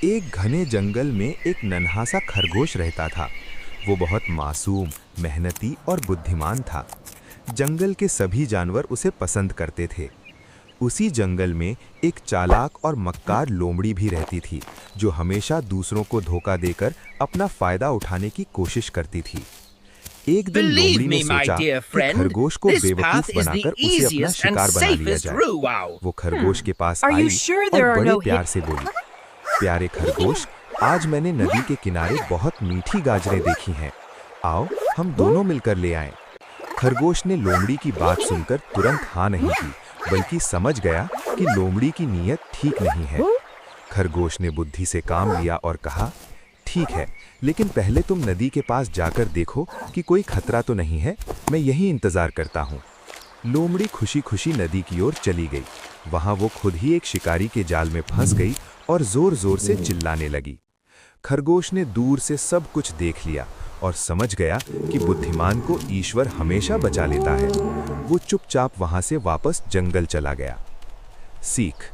एक घने जंगल में एक नन्हा सा खरगोश रहता था। वो बहुत मासूम, मेहनती और बुद्धिमान था। जंगल के सभी जानवर उसे पसंद करते थे। उसी जंगल में एक चालाक और मक्कार लोमड़ी भी रहती थी, जो हमेशा दूसरों को धोखा देकर अपना फायदा उठाने की कोशिश करती थी। एक दिन Believe लोमड़ी ने me, my सोचा dear कि friend, खरगोश को this बेवकूफ path is the बनाकर उसे अपना easiest and शिकार बना लिया safest जाए। route out. वो खरगोश के पास Are you आई sure और there are बड़े no प्यार hidden? से बोली, प्यारे खरगोश, आज मैंने नदी के किनारे बहुत मीठी गाजरें देखी हैं। आओ हम दोनों मिलकर ले आएं। खरगोश ने लोमड़ी की बात सुनकर तुरंत हाँ नहीं की, बल्कि समझ गया कि लोमड़ी की नीयत ठीक नहीं है। खरगोश ने बुद्धि से काम लिया और कहा, ठीक है, लेकिन पहले तुम नदी के पास जाकर देखो कि कोई खतरा तो नहीं है। मैं यही इंतजार करता हूँ। लोमड़ी खुशी खुशी नदी की ओर चली गई। वहां वो खुद ही एक शिकारी के जाल में फंस गई और जोर जोर से चिल्लाने लगी। खरगोश ने दूर से सब कुछ देख लिया और समझ गया कि बुद्धिमान को ईश्वर हमेशा बचा लेता है। वो चुपचाप वहां से वापस जंगल चला गया। सीख।